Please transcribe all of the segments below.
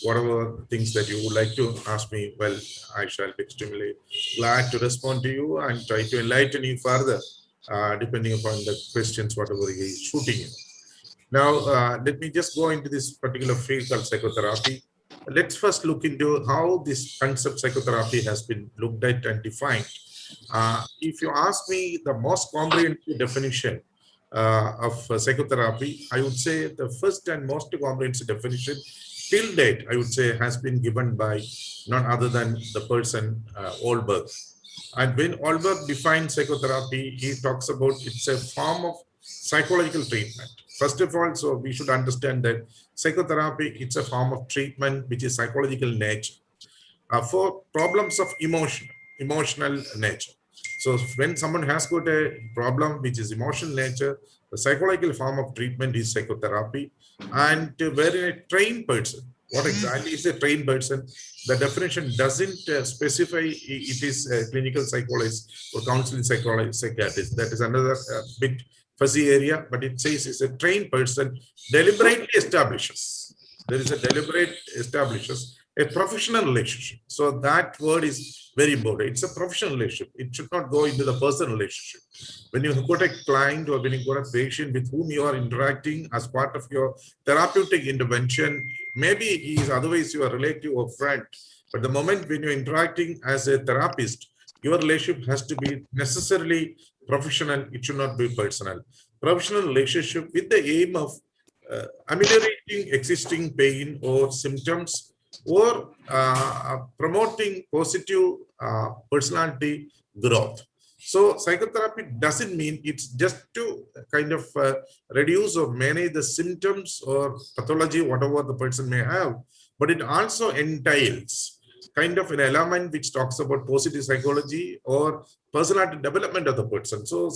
whatever things that you would like to ask me, well, I shall be extremely glad to respond to you and try to enlighten you further, depending upon the questions, whatever he is shooting you. Now, let me just go into this particular field called psychotherapy. Let's first look into how this concept psychotherapy has been looked at and defined. If you ask me the most comprehensive definition of psychotherapy, I would say the first and most comprehensive definition till date, I would say, has been given by none other than the person Olberg. And when Olberg defines psychotherapy, he talks about it's a form of psychological treatment. First of all, so we should understand that psychotherapy, it's a form of treatment which is psychological nature for problems of emotional nature. So when someone has got a problem which is emotional nature, the psychological form of treatment is psychotherapy. And wherein a trained person, what exactly is a trained person? The definition doesn't specify it is a clinical psychologist or counseling psychiatrist. That is another bit fuzzy area, but it says it's a trained person deliberately establishes. There is a deliberate establishes a professional relationship. So that word is very important. It's a professional relationship. It should not go into the personal relationship. When you got a client or when you got a patient with whom you are interacting as part of your therapeutic intervention, maybe he is otherwise your relative or friend. But the moment when you're interacting as a therapist, your relationship has to be necessarily professional. It should not be personal. Professional relationship with the aim of ameliorating existing pain or symptoms or promoting positive personality growth. So psychotherapy doesn't mean it's just to kind of reduce or manage the symptoms or pathology, whatever the person may have, but it also entails kind of an element which talks about positive psychology or personality development of the person. So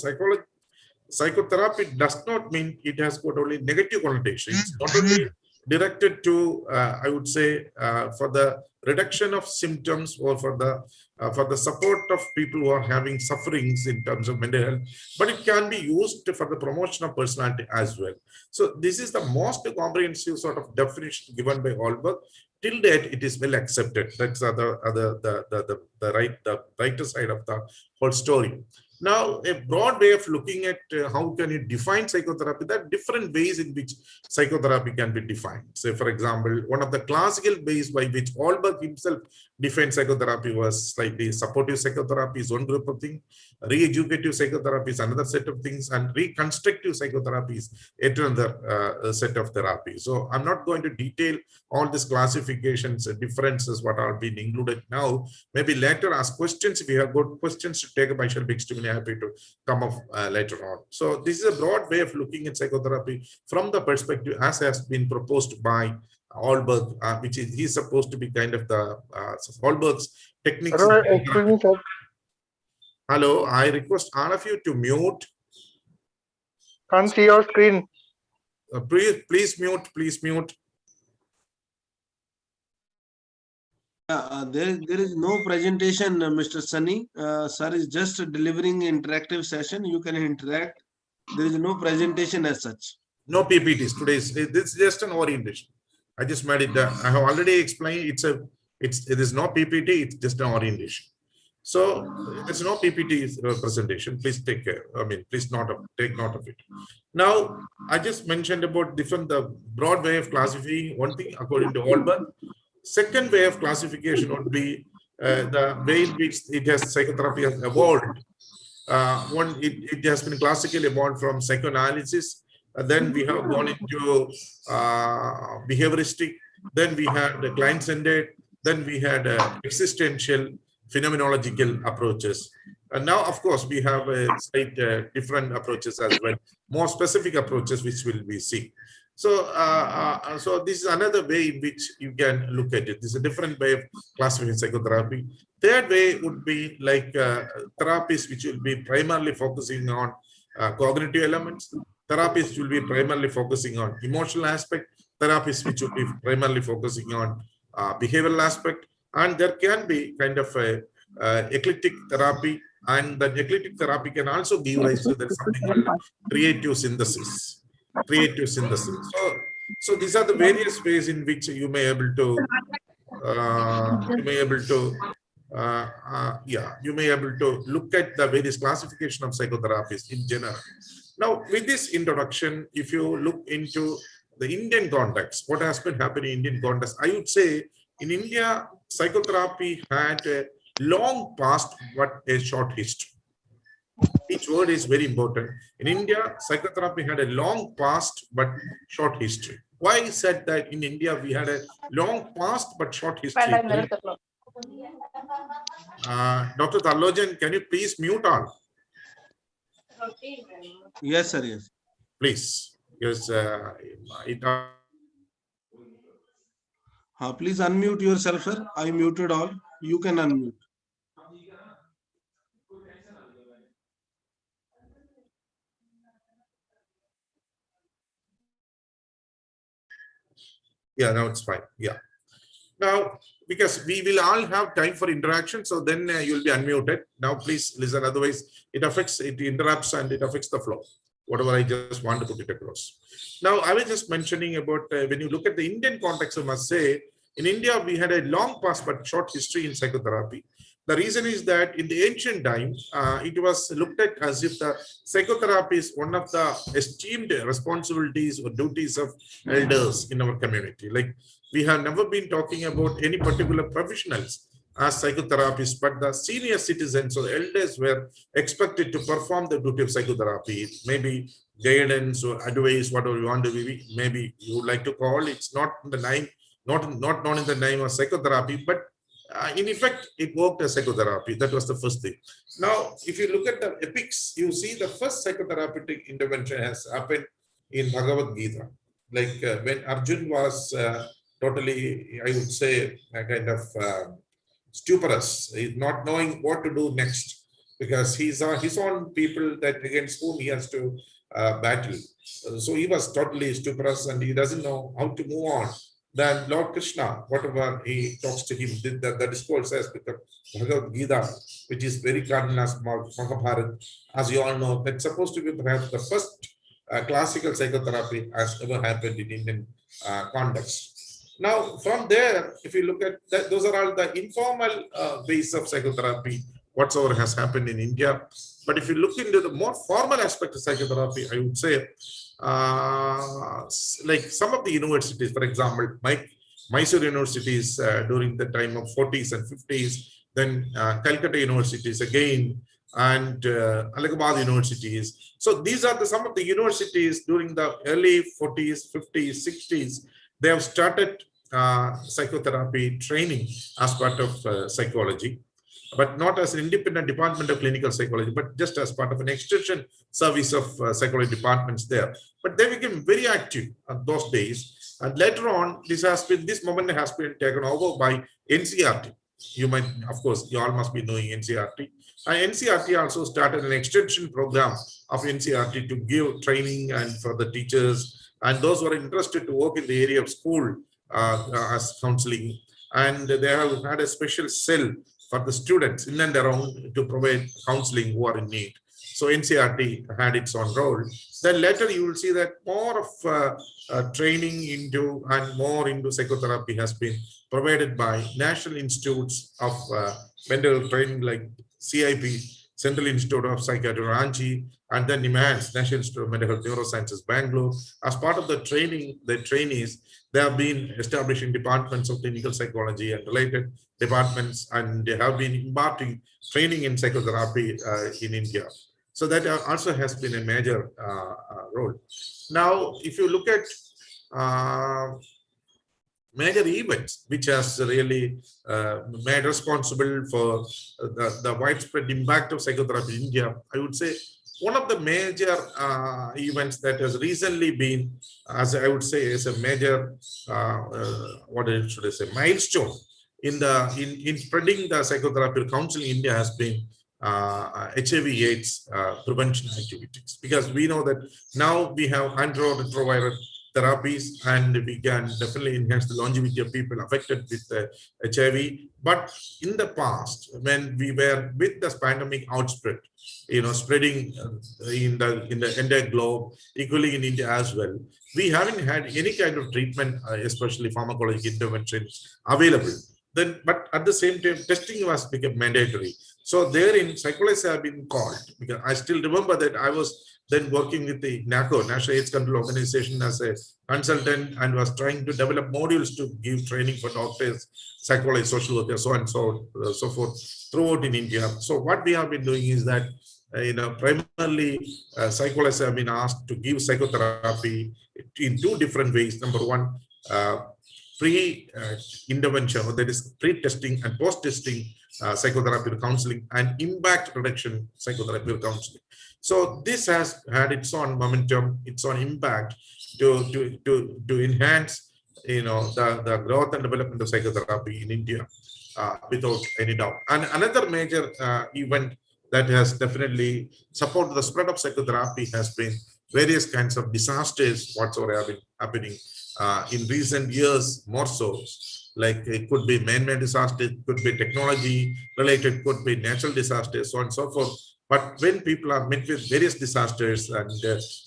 psychotherapy does not mean it has got only negative connotations. It's not only directed to, I would say, for the reduction of symptoms or for the support of people who are having sufferings in terms of mental health, but it can be used for the promotion of personality as well. So this is the most comprehensive sort of definition given by Holberg. Till date, it is well accepted. That's the right side of the whole story. Now, a broad way of looking at how can you define psychotherapy, there are different ways in which psychotherapy can be defined. Say, for example, one of the classical ways by which Olberg himself defined psychotherapy was slightly supportive psychotherapy is one group of things, re-educative psychotherapy is another set of things, and reconstructive psychotherapy is yet another set of therapy. So I'm not going to detail all these classifications and differences, what are being included now. Maybe later ask questions. If you have good questions to take up, I shall be extremely happy to come up later on. So this is a broad way of looking at psychotherapy from the perspective as has been proposed by Olberg, which is he's supposed to be kind of the Olberg's techniques. Excuse me, sir. Hello, I request all of you to mute. Can't see your screen. Please mute. Please mute. There is no presentation, Mr. Sunny. Sir is just delivering interactive session. You can interact. There is no presentation as such. No PPTs. This is just an orientation. I just made it. I have already explained. It is no PPT. It's just an orientation. So there's no PPT presentation. Please take care. I mean, please take note of it. Now, I just mentioned about the broad way of classifying one thing according to Olberg. Second way of classification would be the way in which psychotherapy has evolved. It has been classically evolved from psychoanalysis. Then we have gone into behavioristic. Then we had the client-centered. Then we had existential phenomenological approaches. And now, of course, we have slight different approaches as well, more specific approaches, which will be seen. So, so this is another way in which you can look at it. This is a different way of classifying psychotherapy. Third way would be like therapies, which will be primarily focusing on cognitive elements. Therapies will be primarily focusing on emotional aspect. Therapies which will be primarily focusing on behavioral aspect. And there can be kind of a eclectic therapy. And that eclectic therapy can also give rise to something called creative synthesis. So So these are the various ways in which you may able to you may able to look at the various classification of psychotherapies in general. Now, with this introduction, if you look into the Indian context, what has been happening in Indian context, I would say in India, psychotherapy had a long past but a short history. Each word is very important. In India, psychotherapy had a long past but short history. Why I said that in India we had a long past but short history? Dr. Tallojan, can you please mute all? Yes, sir. Yes. Please. Yes. Please unmute yourself, sir. I muted all. You can unmute. Yeah, now it's fine. Yeah. Now, because we will all have time for interaction, so then you'll be unmuted. Now, please listen. Otherwise, it interrupts, and it affects the flow. Whatever I just want to put it across. Now, I was just mentioning about when you look at the Indian context, I must say, in India, we had a long past but short history in psychotherapy. The reason is that in the ancient times, it was looked at as if the psychotherapy is one of the esteemed responsibilities or duties of elders in our community. Like, we have never been talking about any particular professionals as psychotherapists, but the senior citizens or elders were expected to perform the duty of psychotherapy. Maybe guidance or advice, whatever you want to be, maybe you would like to call. It's not in the name, not in the name of psychotherapy, but in effect, it worked as psychotherapy. That was the first thing. Now, if you look at the epics, you see the first psychotherapeutic intervention has happened in Bhagavad Gita. Like when Arjun was totally, I would say, kind of stuporous, not knowing what to do next, because he's his own people that against whom he has to battle. So he was totally stuporous and he doesn't know how to move on. Then Lord Krishna, whatever he talks to him, the discourse says with the Bhagavad Gita, which is very cardinal as Mahabharata, as you all know, that's supposed to be perhaps the first classical psychotherapy has ever happened in Indian context. Now, from there, if you look at that, those are all the informal ways of psychotherapy, whatsoever has happened in India. But if you look into the more formal aspect of psychotherapy, I would say, like some of the universities, for example, Mysore universities during the time of 40s and 50s, then Calcutta universities again, and Allahabad universities. So these are some of the universities during the early 40s, 50s, 60s. They have started psychotherapy training as part of psychology, but not as an independent department of clinical psychology, but just as part of an extension service of psychology departments there. But they became very active in those days. And later on, this moment has been taken over by NCRT. You might, of course, you all must be knowing NCRT. And NCRT also started an extension program of NCRT to give training and for the teachers and those who are interested to work in the area of school as counseling. And they have had a special cell for the students in and around to provide counseling who are in need. So NCRT had its own role. Then later you will see that more of training into and more into psychotherapy has been provided by National Institutes of Mental Training like CIP, Central Institute of Psychiatry, Ranchi, and then NIMHANS, National Institute of Mental Health Neurosciences, Bangalore. As part of the training, the trainees, they have been establishing departments of clinical psychology and related departments, and they have been imparting training in psychotherapy in India. So that also has been a major role. Now, if you look at major events which has really made responsible for the widespread impact of psychotherapy in India, I would say one of the major events that has recently been, as I would say, is a major what should I say, milestone in spreading the psychotherapy counseling in India has been HIV/AIDS prevention activities, because we know that now we have antiretroviral therapies, and we can definitely enhance the longevity of people affected with HIV. But in the past, when we were with this pandemic outspread, spreading in the entire globe, equally in India as well, we haven't had any kind of treatment, especially pharmacological interventions available. Then, but at the same time, testing was become mandatory. So therein, psychologists have been called, because I still remember that I was then working with the NACO, National AIDS Control Organization, as a consultant, and was trying to develop modules to give training for doctors, psychologists, social workers, so on and so forth throughout in India. So what we have been doing is that, primarily psychologists have been asked to give psychotherapy in two different ways. Number one, pre-intervention, that is pre-testing and post-testing psychotherapy counseling, and impact reduction psychotherapy counseling. So this has had its own momentum, its own impact to enhance, the growth and development of psychotherapy in India, without any doubt. And another major event that has definitely supported the spread of psychotherapy has been various kinds of disasters whatsoever have been happening in recent years, more so. Like it could be man-made disasters, could be technology related, could be natural disasters, so on and so forth. But when people are met with various disasters, and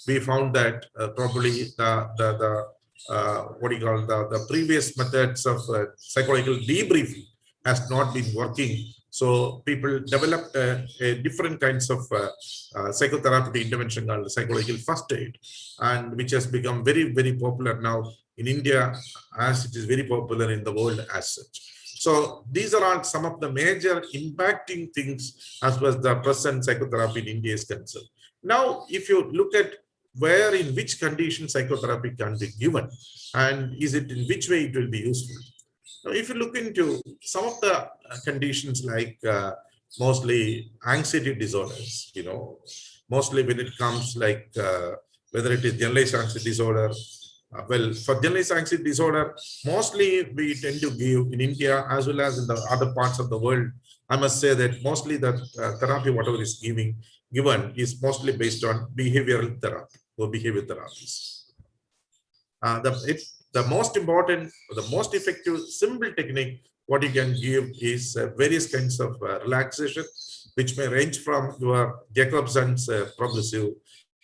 we found that probably the previous methods of psychological debriefing has not been working. So people developed a different kinds of psychotherapeutic intervention called psychological first aid, and which has become very, very popular now in India, as it is very popular in the world as such. So these are all some of the major impacting things as far as the present psychotherapy in India is concerned. Now, if you look at where, in which condition psychotherapy can be given, and is it in which way it will be useful. Now, if you look into some of the conditions like mostly anxiety disorders, mostly when it comes like whether it is generalized anxiety disorder. Well, for generalized anxiety disorder, mostly we tend to give in India as well as in the other parts of the world. I must say that mostly the therapy, whatever is given is mostly based on behavioral therapy or behavior therapies. The most important, the most effective, simple technique what you can give is various kinds of relaxation, which may range from your Jacobson's progressive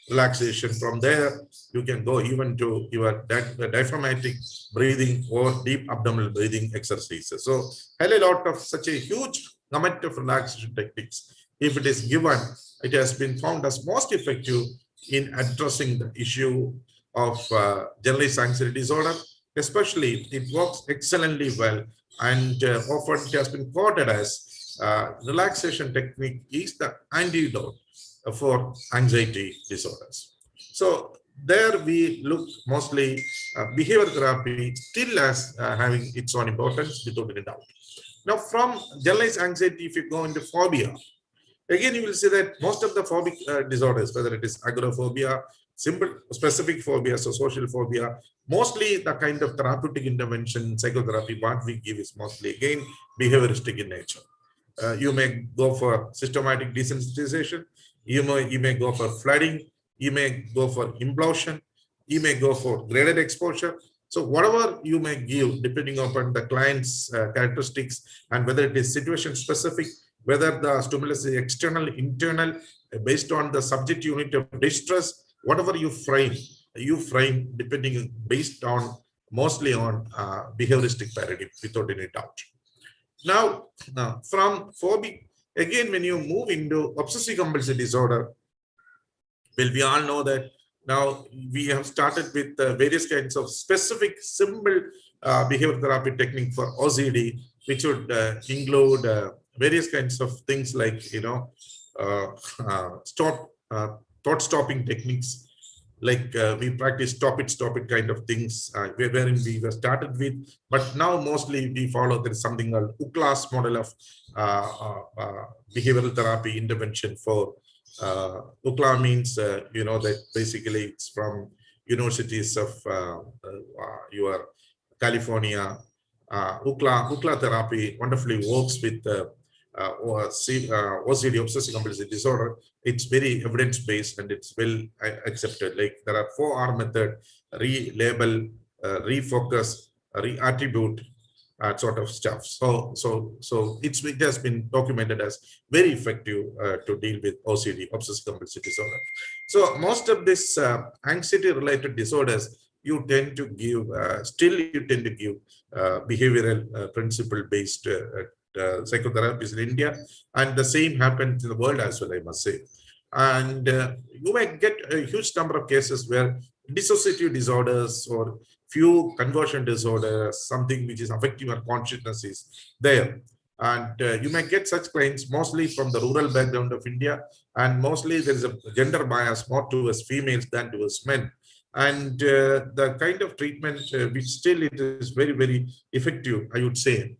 relaxation. From there, you can go even to your diaphragmatic breathing or deep abdominal breathing exercises. So, a lot of such a huge gamut of relaxation techniques. If it is given, it has been found as most effective in addressing the issue of generalized anxiety disorder. Especially, it works excellently well, and often it has been quoted as relaxation technique is the antidote for anxiety disorders. So there we look mostly behavior therapy still as having its own importance without any doubt. Now, from generalized anxiety, if you go into phobia, again you will see that most of the phobic disorders, whether it is agoraphobia, simple specific phobias or social phobia, mostly the kind of therapeutic intervention psychotherapy what we give is mostly again behavioristic in nature. You may go for systematic desensitization, you may go for flooding, you may go for implosion, you may go for graded exposure. So whatever you may give, depending upon the client's characteristics and whether it is situation specific, whether the stimulus is external, internal, based on the subject unit of distress, whatever you frame depending based on mostly on behavioristic paradigm without any doubt. Now, from phobic, again, when you move into obsessive compulsive disorder, well, we all know that now we have started with various kinds of specific simple behavior therapy technique for OCD, which would include various kinds of things like, thought stopping techniques, like we practice stop it kind of things, wherein we were started with, but now mostly we follow there is something called UCLAS model of behavioral therapy intervention for UCLA means, that basically it's from universities of your California. UCLA therapy wonderfully works with OCD, obsessive compulsive disorder, it's very evidence-based and it's well accepted. Like there are 4R method: relabel, refocus, reattribute, sort of stuff. So it has been documented as very effective to deal with OCD, obsessive compulsive disorder. So most of this anxiety-related disorders, you tend to give still you tend to give behavioral principle-based psychotherapies in India, and the same happens in the world as well, I must say. And you might get a huge number of cases where dissociative disorders or few conversion disorders, something which is affecting our consciousness is there. And you may get such clients mostly from the rural background of India, and mostly there is a gender bias more towards females than towards men. And the kind of treatment which still it is very, very effective, I would say,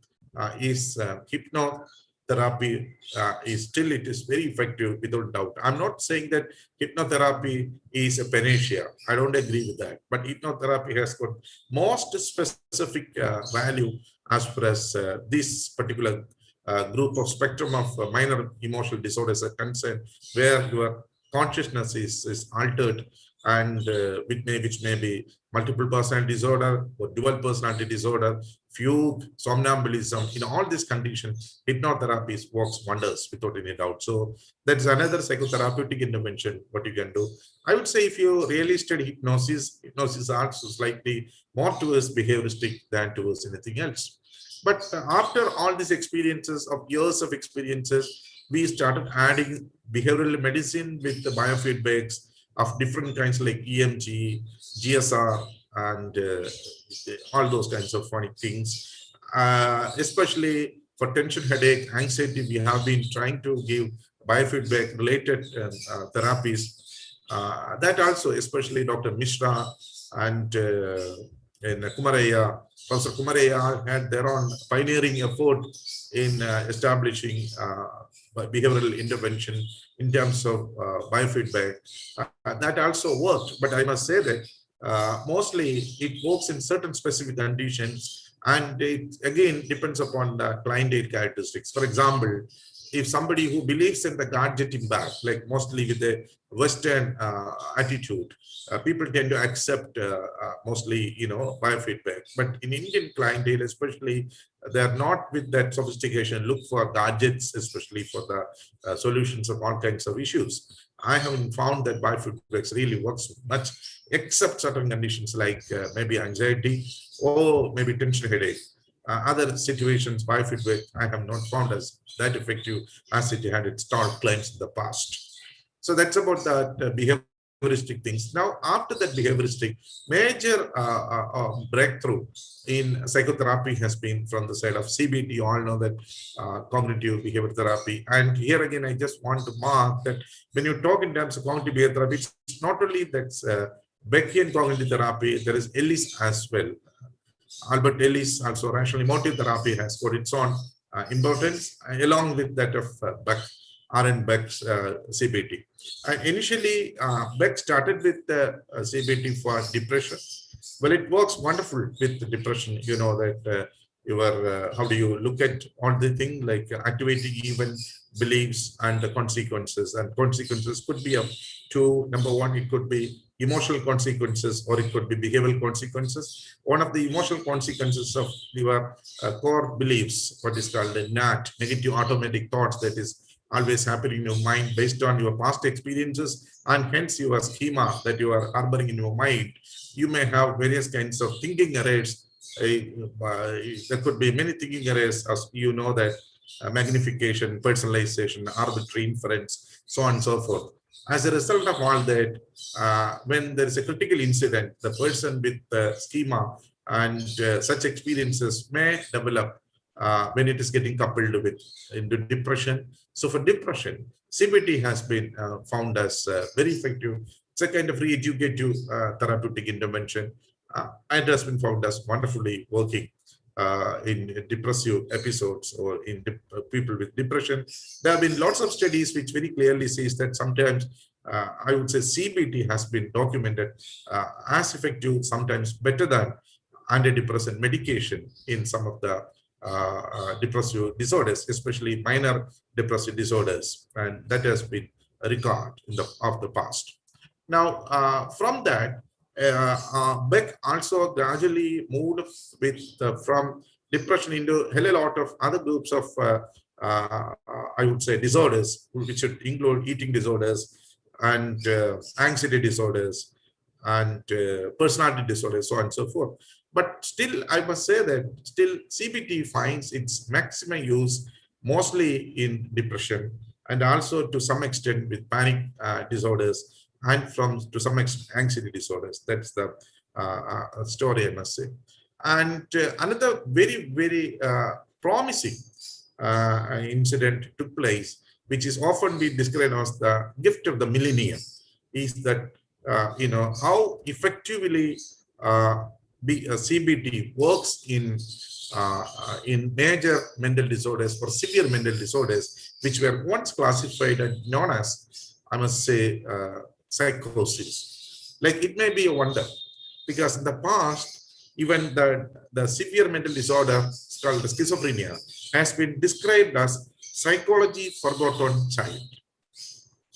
is hypnotherapy. Is still it is very effective without doubt. I'm not saying that hypnotherapy is a panacea. I don't agree with that. But hypnotherapy has got most specific value as far as this particular group of spectrum of minor emotional disorders are concerned, where your consciousness is altered, and which may be multiple personality disorder or dual personality disorder, fugue, somnambulism. In all these conditions, hypnotherapy works wonders without any doubt. So that's another psychotherapeutic intervention what you can do. I would say if you really study hypnosis, hypnosis also slightly more towards behavioristic than towards anything else. But after all these experiences of years of experiences, we started adding behavioral medicine with the biofeedbacks of different kinds like EMG, GSR, and all those kinds of funny things. Especially for tension, headache, anxiety, we have been trying to give biofeedback related therapies. That also, especially Dr. Mishra and Kumaraya, Professor Kumaraya had their own pioneering effort in establishing behavioral intervention in terms of biofeedback. That also worked, but I must say that mostly it works in certain specific conditions, and it again depends upon the clientele characteristics. For example, if somebody who believes in the God getting back, like mostly with the Western attitude, people tend to accept mostly, biofeedback. But in Indian clientele, especially, they are not with that sophistication, look for gadgets, especially for the solutions of all kinds of issues. I haven't found that biofeedback really works much, except certain conditions like maybe anxiety or maybe tension, headache. Other situations, biofeedback, I have not found as that effective as it had its start clients in the past. So that's about that behavioristic things. Now, after that behavioristic, major breakthrough in psychotherapy has been from the side of CBT. You all know that cognitive behavior therapy. And here again, I just want to mark that when you talk in terms of cognitive behavior therapy, it's not only that's Beckian cognitive therapy, there is Ellis as well. Albert Ellis, also rational emotive therapy, has got its own importance, along with that of Beck, R.N. Beck's CBT. Initially, Beck started with CBT for depression. Well, it works wonderful with depression. You know that how do you look at all the thing like activating even beliefs and the consequences. And consequences could be of two. Number one, it could be emotional consequences, or it could be behavioral consequences. One of the emotional consequences of your core beliefs, what is called the NAT, negative automatic thoughts, that is always happening in your mind based on your past experiences, and hence your schema that you are harboring in your mind. You may have various kinds of thinking errors. There could be many thinking errors, as you know, that magnification, personalization, arbitrary inference, so on and so forth. As a result of all that, when there is a critical incident, the person with the schema and such experiences may develop when it is getting coupled with into depression. So for depression, CBT has been found as very effective. It's a kind of re-educative therapeutic intervention. It has been found as wonderfully working in depressive episodes or in people with depression. There have been lots of studies which very clearly says that sometimes I would say CBT has been documented as effective, sometimes better than antidepressant medication in some of the depressive disorders, especially minor depressive disorders, and that has been a record in the past. Now, from that, Beck also gradually moved with from depression into a hell lot of other groups of, I would say, disorders, which would include eating disorders and anxiety disorders and personality disorders, so on and so forth. But still, I must say that still CBT finds its maximum use mostly in depression and also to some extent with panic disorders and to some extent anxiety disorders. That's the story, I must say. And another very, very promising incident took place, which is often been described as the gift of the millennium, is that how effectively CBT works in major mental disorders or severe mental disorders, which were once classified and known as, I must say, psychosis. Like, it may be a wonder, because in the past, even the severe mental disorder called schizophrenia has been described as psychology forgotten child,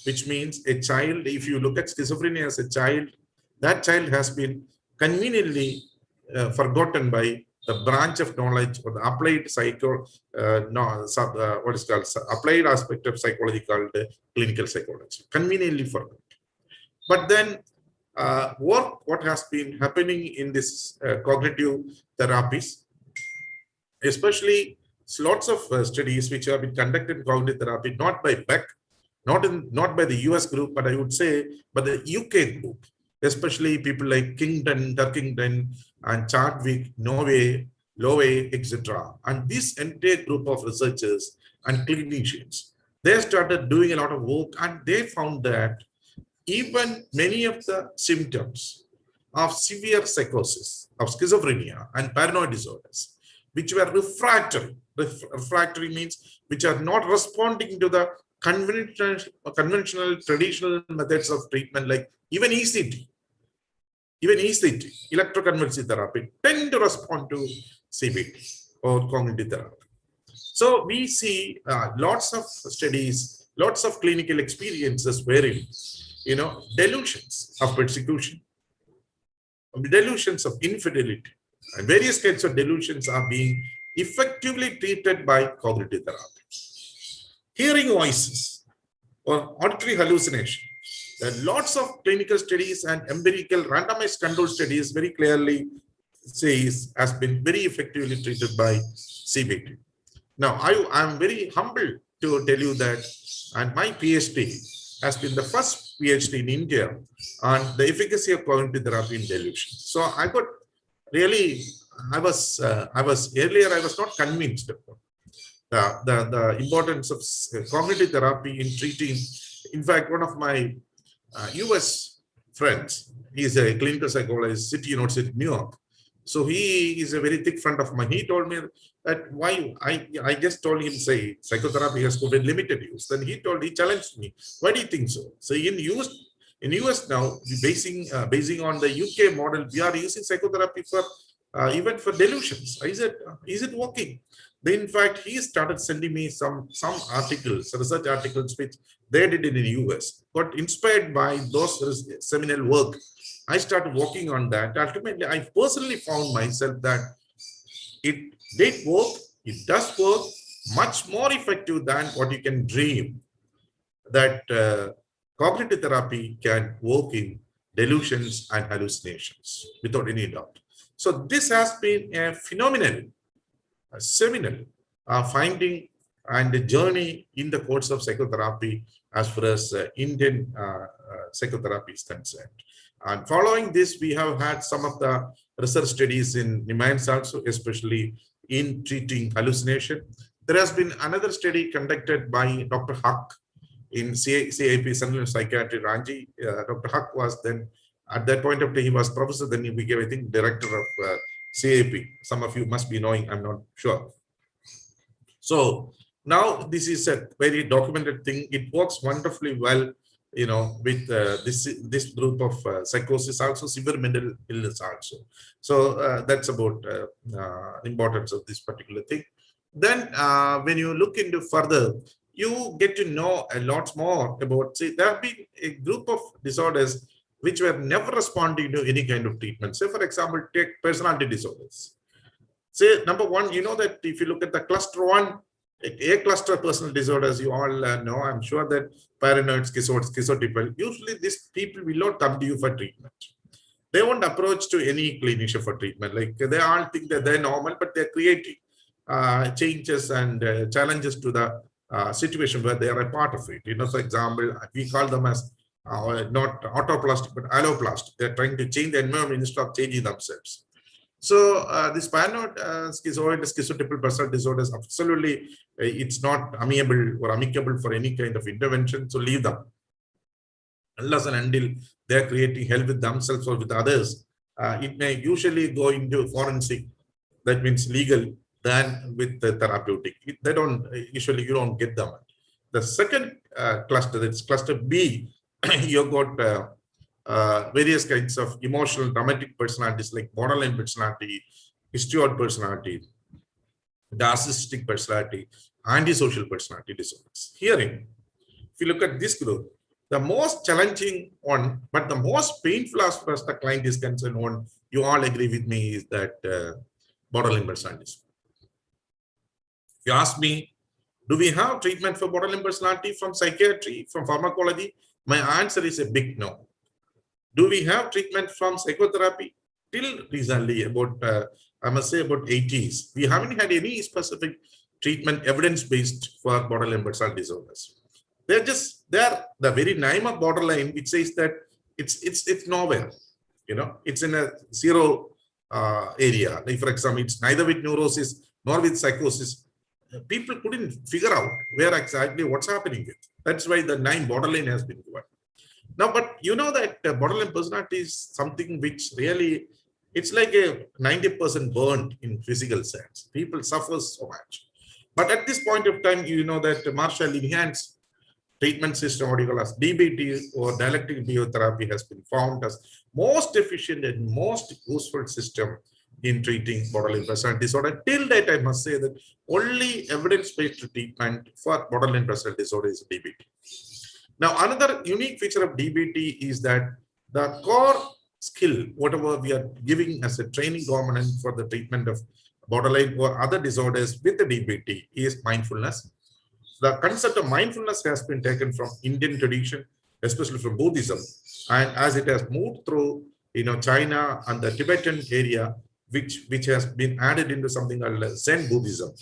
which means a child, if you look at schizophrenia as a child, that child has been conveniently forgotten by the branch of knowledge or the applied what is called applied aspect of psychology called clinical psychology, conveniently forgotten. But then what has been happening in this cognitive therapies, especially lots of studies which have been conducted in cognitive therapy, not by Beck, not by the US group, but I would say by the UK group, especially people like Kingdon, Turkington, and Chadwick, Lowe, etc. And this entire group of researchers and clinicians, they started doing a lot of work, and they found that even many of the symptoms of severe psychosis, of schizophrenia and paranoid disorders, which were refractory. Refractory means which are not responding to the conventional traditional methods of treatment, like even ECT, electroconvulsive therapy, tend to respond to CBT or cognitive therapy. So we see lots of studies, lots of clinical experiences wherein, delusions of persecution, delusions of infidelity, and various kinds of delusions are being effectively treated by cognitive therapy. Hearing voices or auditory hallucination. There are lots of clinical studies and empirical randomized control studies very clearly says has been very effectively treated by CBT. Now, I am very humbled to tell you that, and my PhD has been the first PhD in India on the efficacy of cognitive therapy in delusion. So I got really, I was earlier, I was not convinced about the importance of cognitive therapy in treating. In fact, one of my US friends, he is a clinical psychologist, City University, New York. So he is a very thick friend of mine. He told me that why I just told him, say, psychotherapy has got a limited use. Then he challenged me, why do you think so? So in US now, basing on the UK model, we are using psychotherapy for even for delusions. I said, is it working? Then in fact, he started sending me some articles, research articles, which they did in the US. Got inspired by those seminal work. I started working on that. Ultimately, I personally found myself that it did work. It does work much more effective than what you can dream. That cognitive therapy can work in delusions and hallucinations without any doubt. So this has been a phenomenal, seminal finding and a journey in the course of psychotherapy as far as Indian psychotherapy is concerned. And following this, we have had some of the research studies in neuroscience also, especially in treating hallucination. There has been another study conducted by Dr. Huck in CIP, Central Psychiatry, Ranchi. Dr. Huck was then, at that point of time, he was professor, then he became, I think, director of CIP. Some of you must be knowing, I'm not sure. So now this is a very documented thing. It works wonderfully well with this group of psychosis, also severe mental illness also. So that's about importance of this particular thing. Then when you look into further, you get to know a lot more about, see, there have been a group of disorders which were never responding to any kind of treatment. Say, for example, take personality disorders. Say, number one, that if you look at the cluster one, A cluster personal disorders, you all know, I'm sure that paranoid, schizotypal, usually these people will not come to you for treatment. They won't approach to any clinician for treatment. Like, they all think that they're normal, but they're creating changes and challenges to the situation where they are a part of it. For example, we call them as not autoplastic, but alloplastic. They're trying to change the environment instead of changing themselves. So this paranoid schizotypal personal disorders, absolutely, it's not amiable or amicable for any kind of intervention. So leave them. Unless and until they're creating hell with themselves or with others, it may usually go into forensic, that means legal, than with the therapeutic. They don't, usually you don't get them. The second cluster, that's cluster B, you've got various kinds of emotional dramatic personalities like borderline personality, histrionic personality, narcissistic personality, antisocial personality disorders. Herein, if you look at this group, the most challenging one, but the most painful as far as the client is concerned, one, you all agree with me, is that borderline personality. If you ask me, do we have treatment for borderline personality from psychiatry, from pharmacology? My answer is a big no. Do we have treatment from psychotherapy? Till recently, about I must say about 80s, we haven't had any specific treatment evidence-based for borderline personality disorders. They're the very name of borderline, which says that it's nowhere. It's in a zero area. Like, for example, it's neither with neurosis nor with psychosis. People couldn't figure out where exactly what's happening with. That's why the name borderline has been given. Now, but that borderline personality is something which really, it's like a 90% burned in physical sense. People suffer so much. But at this point of time, that Marshall enhanced treatment system, what you call as DBT or dialectic behavior has been found as most efficient and most useful system in treating borderline personality disorder. Till that, I must say that only evidence-based treatment for borderline personality disorder is DBT. Now, another unique feature of DBT is that the core skill, whatever we are giving as a training component for the treatment of borderline or other disorders with the DBT, is mindfulness. The concept of mindfulness has been taken from Indian tradition, especially from Buddhism, and as it has moved through China and the Tibetan area, which has been added into something called Zen Buddhism.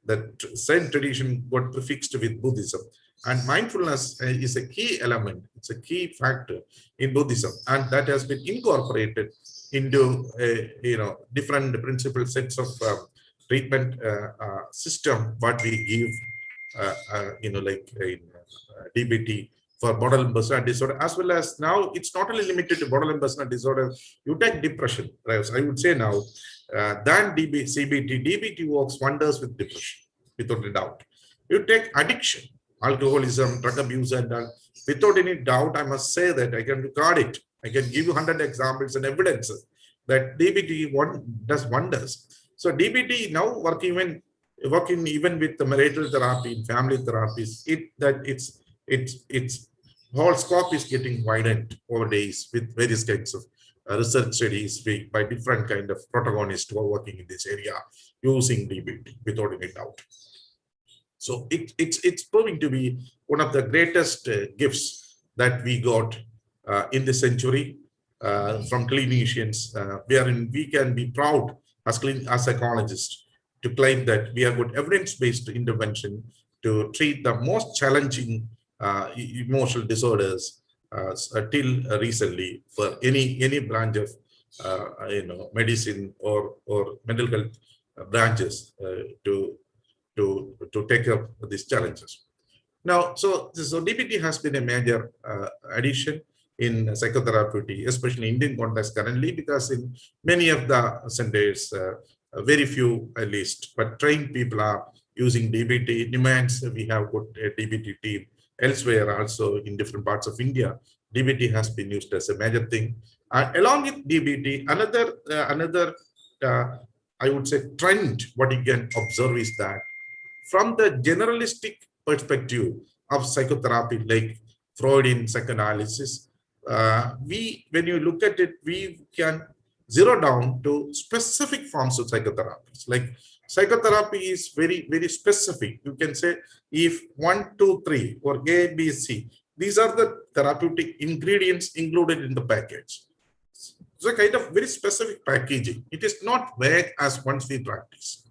That Zen tradition got prefixed with Buddhism. And mindfulness is a key element, it's a key factor in Buddhism, and that has been incorporated into different principal sets of treatment system what we give, like in DBT for borderline personality disorder, as well as now it's not only limited to borderline personality disorder. You take depression, right? I would say now than CBT, DBT works wonders with depression, without a doubt. You take addiction, alcoholism, drug abuse, and without any doubt, I must say that I can record it. I can give you 100 examples and evidences that DBT does wonders. So DBT now working even with the marital therapy, family therapies, its whole scope is getting widened over days with various kinds of research studies by different kind of protagonists who are working in this area using DBT without any doubt. So it's proving to be one of the greatest gifts that we got in this century from clinicians, wherein we can be proud as psychologists to claim that we have got evidence-based intervention to treat the most challenging emotional disorders till recently for any branch of medicine or mental health branches to take up these challenges. Now, so DBT has been a major addition in psychotherapy, especially in Indian context currently, because in many of the centers, very few at least, but trained people are using DBT. Demands, we have got a DBT team elsewhere also in different parts of India, DBT has been used as a major thing. And along with DBT, another I would say trend, what you can observe is that from the generalistic perspective of psychotherapy, like Freudian psychoanalysis, when you look at it, we can zero down to specific forms of psychotherapies. Like psychotherapy is very, very specific. You can say if 1, 2, 3 or A, B, C, these are the therapeutic ingredients included in the package. It's a kind of very specific packaging. It is not vague as once we practice.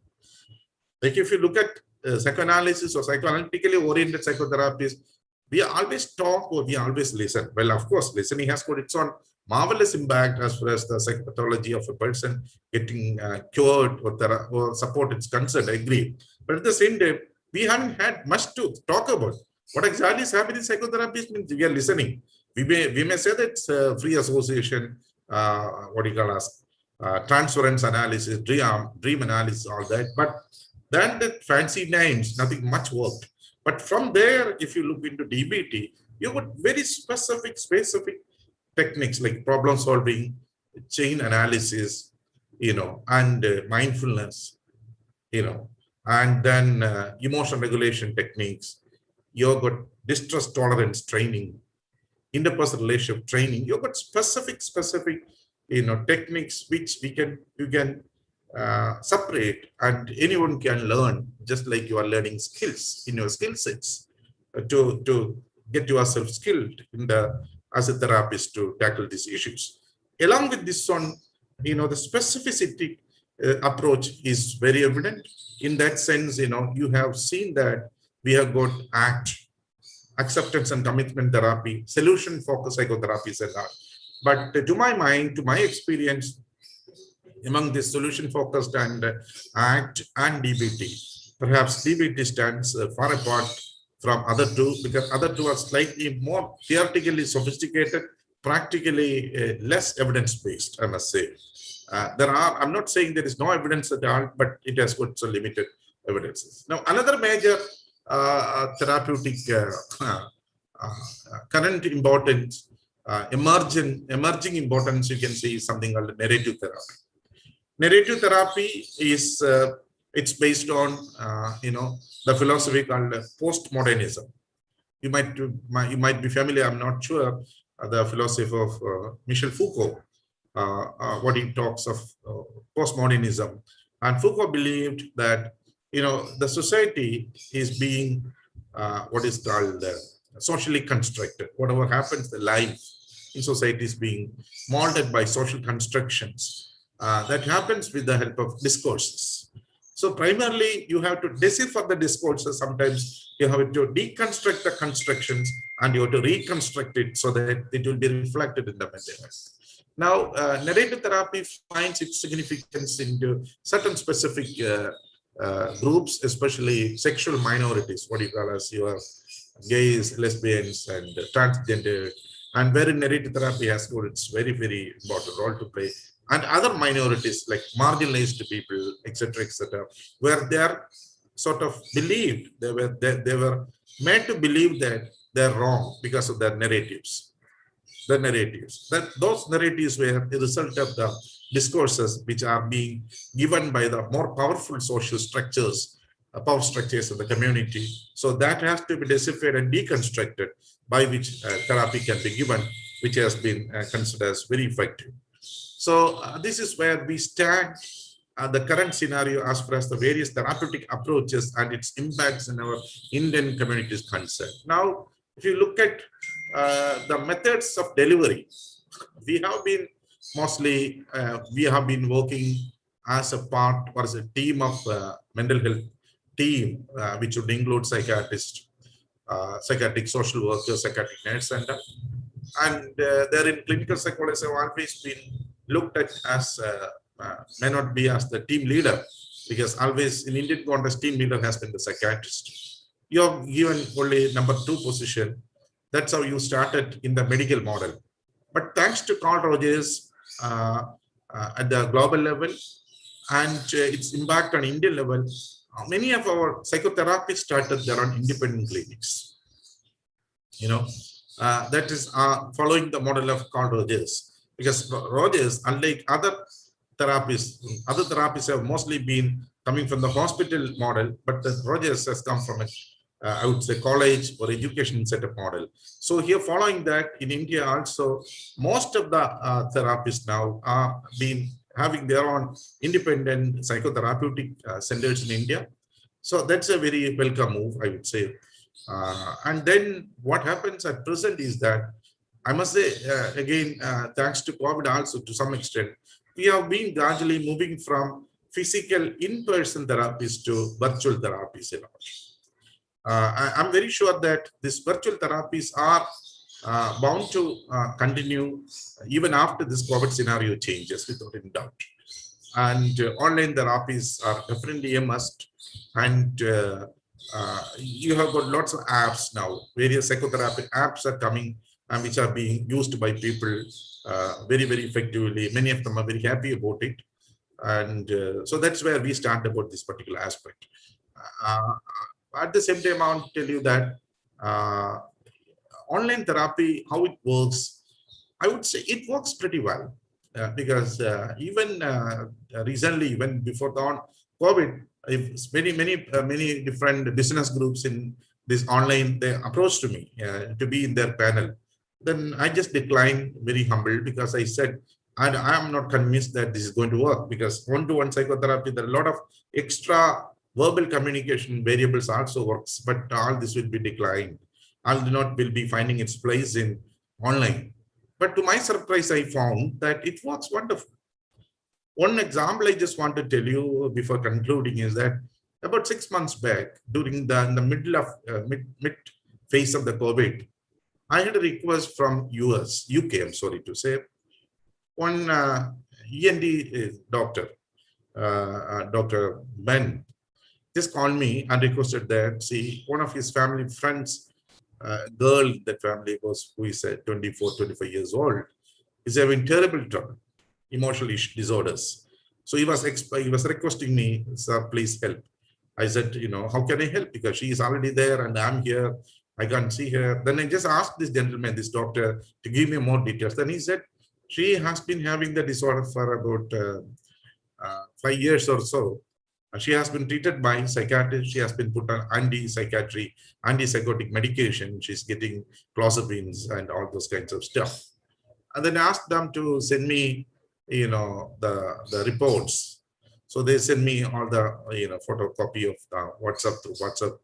Like if you look at psychoanalysis or psychoanalytically oriented psychotherapies, we always talk or we always listen. Well, of course, listening has got its own marvelous impact as far as the psychopathology of a person getting cured or support is concerned. I agree. But at the same time, we haven't had much to talk about. What exactly is happening in psychotherapies means we are listening. We may say that it's free association, what do you call us, transference analysis, dream analysis, all that. But then the fancy names, nothing much worked. But from there, if you look into DBT, you got very specific techniques like problem solving, chain analysis, and mindfulness, and then emotion regulation techniques. You've got distress tolerance training, interpersonal relationship training. You've got specific, techniques which you can separate, and anyone can learn, just like you are learning skills in your skill sets to get yourself skilled as a therapist to tackle these issues. Along with this one, the specificity approach is very evident. In that sense, you have seen that we have got ACT, acceptance and commitment therapy, solution-focused psychotherapies and all. But to my mind, to my experience, among the solution-focused and ACT and DBT, perhaps DBT stands far apart from other two, because other two are slightly more theoretically sophisticated, practically less evidence-based, I must say. I'm not saying there is no evidence at all, but it has got some limited evidences. Now, another major therapeutic current importance, emerging importance, you can see, is something called narrative therapy. Narrative therapy is it's based on the philosophy called Post-Modernism. You might be familiar, I'm not sure, the philosophy of Michel Foucault, what he talks of Post-Modernism. And Foucault believed that the society is being what is called socially constructed. Whatever happens, the life in society is being molded by social constructions. That happens with the help of discourses. So primarily, you have to decipher the discourses. Sometimes you have to deconstruct the constructions and you have to reconstruct it so that it will be reflected in the materials. Now, narrative therapy finds its significance into certain specific groups, especially sexual minorities, what you call as your gays, lesbians, and transgender, and wherein narrative therapy has got its very, very important role to play. And other minorities like marginalized people, etc., where they are sort of believed, they were made to believe that they're wrong because of their narratives. Those narratives were the result of the discourses which are being given by the more powerful social structures, power structures of the community. So that has to be deciphered and deconstructed, by which therapy can be given, which has been considered as very effective. So this is where we stand, the current scenario as far as the various therapeutic approaches and its impacts in our Indian community is concerned. Now, if you look at the methods of delivery, we have been mostly, working as a part or as a team of mental health team, which would include psychiatrists, psychiatric social workers, psychiatric nurse, and there in clinical psychology have always been looked at as may not be as the team leader, because always in Indian context, team leader has been the psychiatrist. You are given only number 2 position. That's how you started in the medical model. But thanks to Carl Rogers at the global level and its impact on Indian level, many of our psychotherapists started their own independent clinics. you know, that is following the model of Carl Rogers, because Rogers, unlike other therapists have mostly been coming from the hospital model, but the Rogers has come from a, I would say, college or education setup model. So here, following that, in India also, most of the therapists now are been having their own independent psychotherapeutic centers in India. So that's a very welcome move, I would say. And then what happens at present is that, I must say, again, thanks to COVID also to some extent, we have been gradually moving from physical in-person therapies to virtual therapies. I'm very sure that these virtual therapies are bound to continue even after this COVID scenario changes, without any doubt. And online therapies are definitely a must. And you have got lots of apps now. Various psychotherapy apps are coming and which are being used by people very, very effectively. Many of them are very happy about it. And so that's where we start about this particular aspect. Uh, at the same time, I want to tell you that uh, online therapy, how it works, I would say it works pretty well, because even recently, even before the COVID, if many different business groups in this online, they approached to me to be in their panel. Then I just declined, very humble, because I said, and I am not convinced that this is going to work, because one-to-one psychotherapy, there are a lot of extra verbal communication variables also works, but all this will be declined. All not will be finding its place in online. But to my surprise, I found that it works wonderful. One example I just want to tell you before concluding is that about 6 months back, during in the middle of mid phase of the COVID, I had a request from UK, I'm sorry to say, one END doctor, Dr. Ben, just called me and requested that, see, one of his family friends, girl, that family was, who is 24, 25 years old, is having terrible trouble, emotional disorders. So he was requesting me, sir, please help. I said, how can I help? Because she is already there and I'm here. I can't see her. Then I just asked this gentleman, this doctor, to give me more details. Then he said, she has been having the disorder for about 5 years or so. She has been treated by psychiatrist. She has been put on anti-psychiatry, antipsychotic medication. She's getting clozapines and all those kinds of stuff. And then I asked them to send me, the reports. So they sent me all the, photocopy of the WhatsApp through WhatsApp.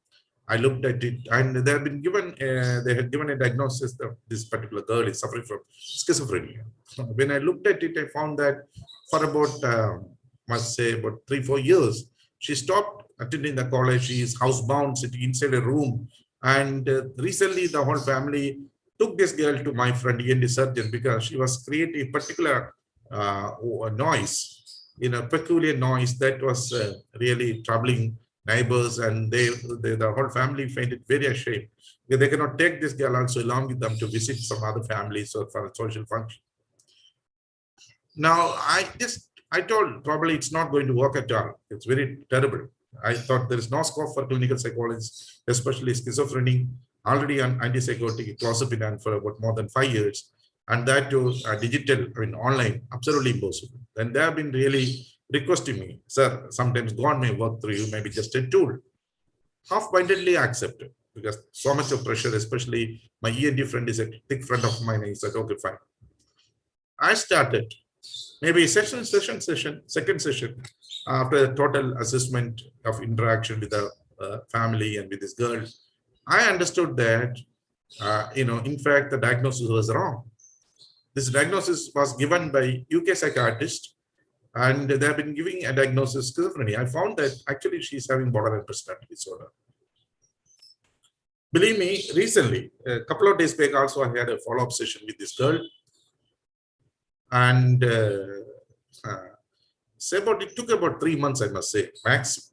I looked at it, and they have been given, they had given a diagnosis that this particular girl is suffering from schizophrenia. When I looked at it, I found that for about, must say, about 3-4 years, she stopped attending the college. She is housebound, sitting inside a room. And recently, the whole family took this girl to my friend, ENT surgeon, because she was creating a particular noise, peculiar noise that was really troubling neighbors, and the whole family find it very ashamed. They cannot take this girl also along with them to visit some other families or for a social function. Now, I told probably it's not going to work at all. It's very terrible. I thought there is no scope for clinical psychologists, especially schizophrenia, already on antipsychotic clozapine for about more than 5 years, and that to digital, online, absolutely impossible. And they have been really requesting me, sir, sometimes God may work through you, maybe just a tool. Half-mindedly accepted, because so much of pressure, especially my ENT friend is a thick friend of mine. He said, okay, fine. I started maybe second session, after a total assessment of interaction with the family and with this girl, I understood that, in fact, the diagnosis was wrong. This diagnosis was given by UK psychiatrist, and they have been giving a diagnosis schizophrenia. I found that actually she's having borderline personality disorder. Believe me, recently, a couple of days back, also I had a follow-up session with this girl, and it took about 3 months, I must say, maximum.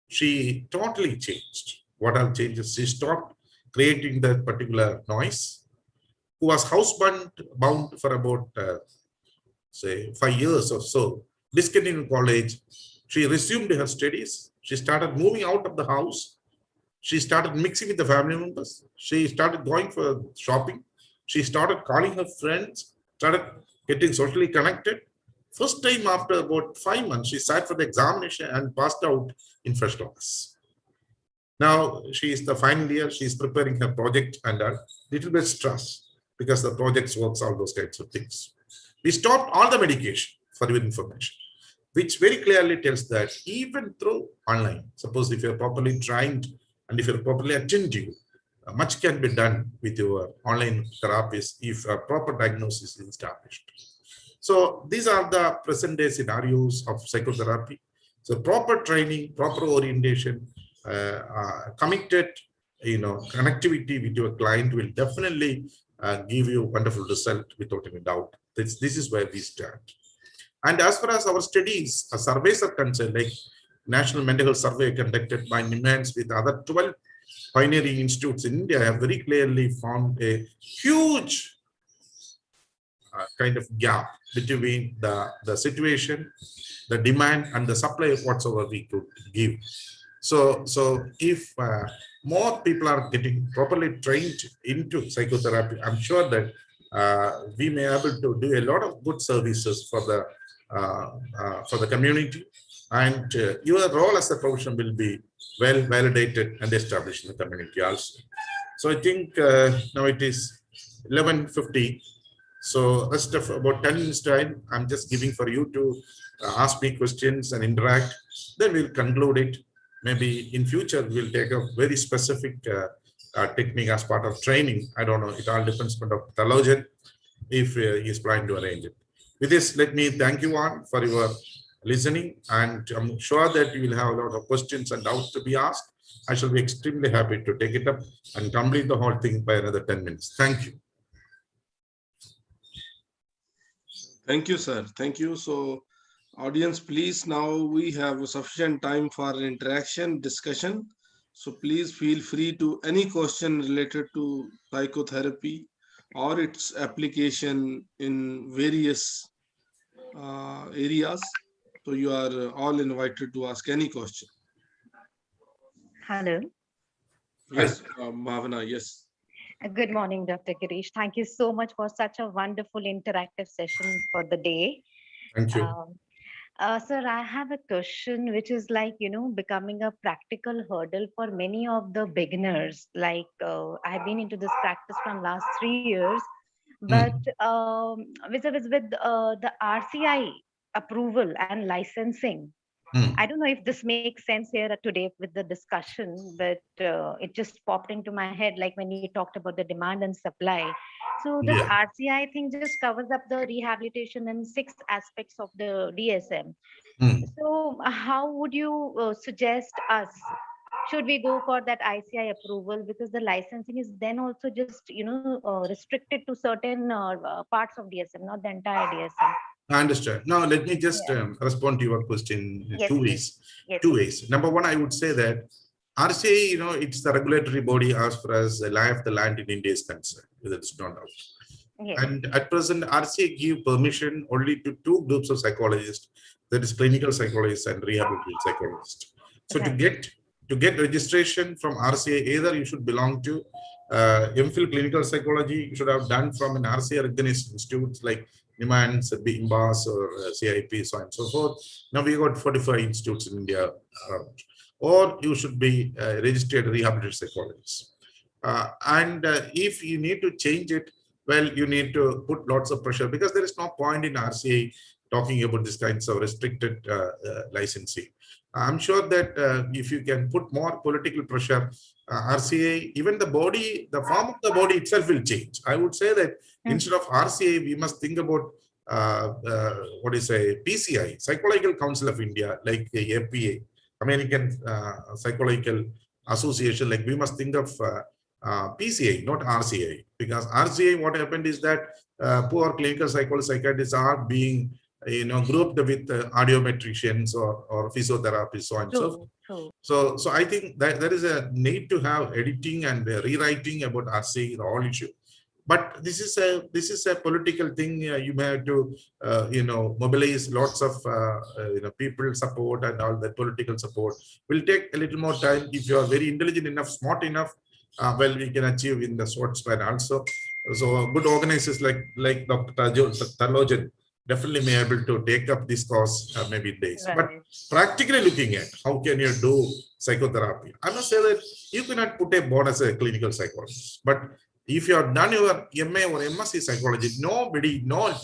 She totally changed. What are changes? She stopped creating that particular noise. Who was housebound for about, say, 5 years or so, discontinued college. She resumed her studies. She started moving out of the house. She started mixing with the family members. She started going for shopping. She started calling her friends, started getting socially connected. First time after about 5 months, she sat for the examination and passed out in first class. Now she is the final year. She is preparing her project under little bit stress because the projects works, all those kinds of things. We stopped all the medication for your information, which very clearly tells that even through online, suppose if you're properly trained and if you're properly attentive, much can be done with your online therapies if a proper diagnosis is established. So these are the present day scenarios of psychotherapy. So proper training, proper orientation, committed, connectivity with your client will definitely give you a wonderful result without any doubt. This is where we stand. And as far as our studies, surveys are concerned, like National Mental Health Survey conducted by NIMANS with other 12 pioneering institutes in India have very clearly found a huge kind of gap between the situation, the demand and the supply of whatsoever we could give. So if more people are getting properly trained into psychotherapy, I'm sure that we may be able to do a lot of good services for the community, and your role as a profession will be well validated and established in the community also. So I think now it is 11:50. So rest of about 10 minutes time, I'm just giving for you to ask me questions and interact. Then we'll conclude it. Maybe in future, we'll take a very specific technique as part of training. I don't know. It all depends on Dr. Talojan if he is planning to arrange it. With this, let me thank you all for your listening. And I'm sure that you will have a lot of questions and doubts to be asked. I shall be extremely happy to take it up and complete the whole thing by another 10 minutes. Thank you. Thank you, sir. Thank you. So, audience, please, now we have sufficient time for interaction, discussion. So please feel free to any question related to psychotherapy or its application in various areas. So you are all invited to ask any question. Hello. Yes, Bhavana, yes. Good morning, Dr. Girish. Thank you so much for such a wonderful interactive session for the day. Thank you. Sir, I have a question which is like, becoming a practical hurdle for many of the beginners. Like I've been into this practice from last 3 years, but vis-a-vis with the RCI approval and licensing, I don't know if this makes sense here today with the discussion, but it just popped into my head, like when you talked about the demand and supply. So this RCI thing just covers up the rehabilitation and 6 aspects of the DSM. So how would you suggest us? Should we go for that ICI approval, because the licensing is then also just restricted to certain parts of DSM, not the entire DSM. I understand. Now, let me just respond to your question in two ways. Yes. Two ways. Number one, I would say that RCA, it's the regulatory body as far as the lie of the land in India is concerned, whether it's not out. Yes. And at present, RCA give permission only to 2 groups of psychologists, that is clinical psychologists and rehabilitative psychologists. So to get registration from RCA, either you should belong to MPhil clinical psychology, you should have done from an RCA recognized institutes like NIMANS, BIMBAS or CIP, so on and so forth. Now we got 45 institutes in India around. Or you should be registered rehabilitative psychologist. And if you need to change it, well, you need to put lots of pressure, because there is no point in RCA talking about this kinds of restricted licensing. I'm sure that if you can put more political pressure, RCA, even the body, the form of the body itself will change. I would say that instead of RCA, we must think about PCI, Psychological Council of India, like the APA, American Psychological Association. Like we must think of PCI, not RCA, because RCA, what happened is that poor clinical psychiatrists are being grouped with audiometricians or physiotherapists, so on and so forth. So I think that there is a need to have editing and rewriting about RCA, the whole issue. But this is a political thing. You may have to mobilize lots of people support, and all that political support will take a little more time. If you are very intelligent enough, smart enough, well, we can achieve in the short span also. So good organizers like Dr. Talojan definitely may able to take up this cause maybe in days. But Right. practically looking at how can you do psychotherapy, I must say that you cannot put a board as a clinical psychologist. But if you have done your MA or MSc psychology, nobody, no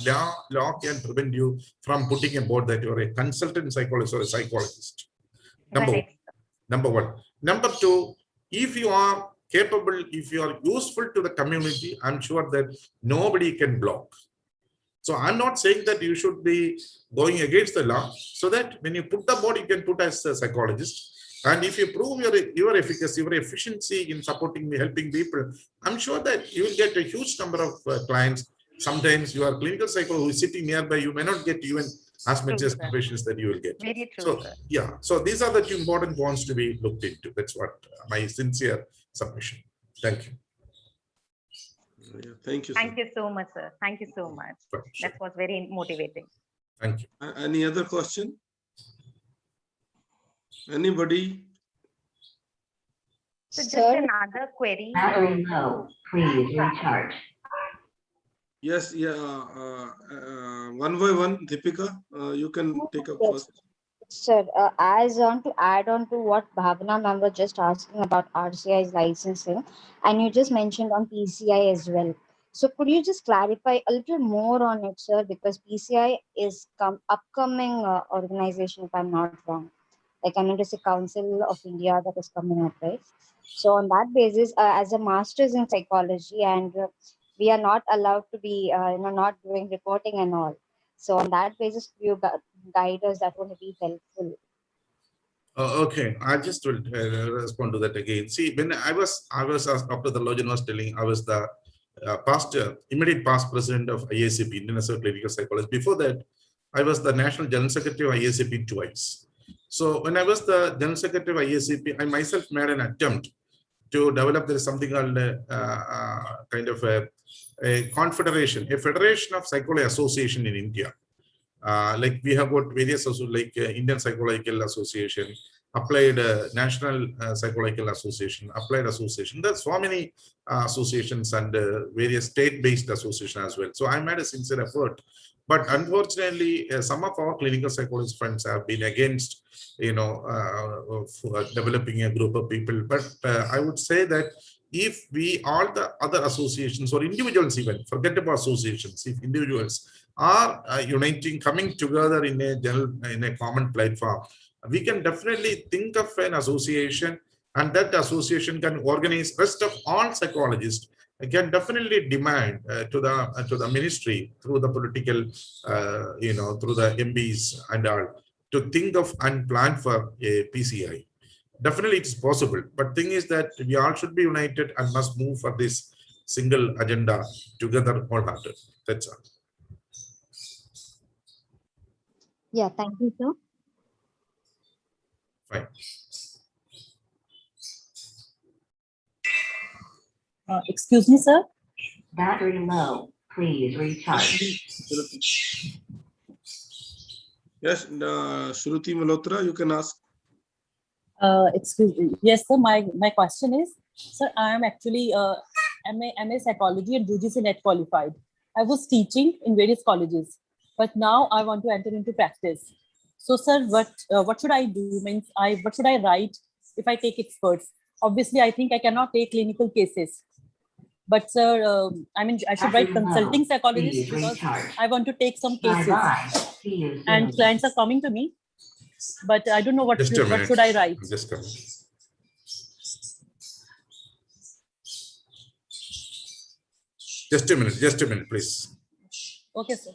law can prevent you from putting a board that you are a consultant psychologist or a psychologist. Number one. Right. Number one. Number two, if you are capable, if you are useful to the community, I'm sure that nobody can block. So I'm not saying that you should be going against the law, so that when you put the board, you can put as a psychologist. And if you prove your efficacy, your efficiency in supporting me, helping people, I'm sure that you will get a huge number of clients. Sometimes you are clinical psychologist who is sitting nearby, you may not get even as much True, as sir. patients that you will get. Very true, So sir. yeah, so these are the two important points to be looked into. That's what my sincere submission. Thank you. Yeah, thank you, sir. Thank you so much, sir. Thank you so much. Sure. That was very motivating. Thank you. Any other question? Anybody? So just Sir, another query. battery low. Please recharge. Yes, yeah. One by one, Deepika, you can take up Yes. first. Sir, as on to add on to what Bhavana ma'am was just asking about RCI's licensing, and you just mentioned on PCI as well. So could you just clarify a little more on it, sir? Because PCI is upcoming organization, if I'm not wrong. Like I mean to say, Council of India that is coming up, right? So on that basis, as a master's in psychology, and we are not allowed to be, not doing reporting and all. So on that basis, you guide us, that would be helpful. Okay, I just will respond to that again. See, when I was as Dr. Talojan was telling, I was the immediate past president of IACP, International Clinical Psychology. Before that, I was the national general secretary of IACP twice. So when I was the general secretary of IACP, I myself made an attempt to develop. There is something called kind of a confederation, a federation of psychology association in India. Like we have got various like Indian Psychological Association, Applied National Psychological Association, Applied Association. There's so many associations and various state-based associations as well. So I made a sincere effort, but unfortunately, some of our clinical psychologist friends have been against, developing a group of people. But I would say that if we all the other associations or individuals even forget about associations, if individuals are uniting, coming together in a common platform, we can definitely think of an association, and that association can organize rest of all psychologists, can definitely demand to the ministry through the political, through the MPs and all, to think of and plan for a PCI. Definitely it is possible, but thing is that we all should be united and must move for this single agenda together wholehearted. That's all. Yeah, thank you, sir. Fine. Excuse me, sir. Battery low. Please recharge. Yes, Shruti Malhotra, you can ask. Excuse me. Yes, sir. My question is, sir, I am actually MA Psychology and UGC NET qualified. I was teaching in various colleges, but now I want to enter into practice. So, sir, what should I do? What should I write if I take experts? Obviously, I think I cannot take clinical cases. But sir, I should write consulting psychologist because I want to take some cases, and clients are coming to me, but I don't know what should I write. Just a minute. Just a minute, please. Okay, sir.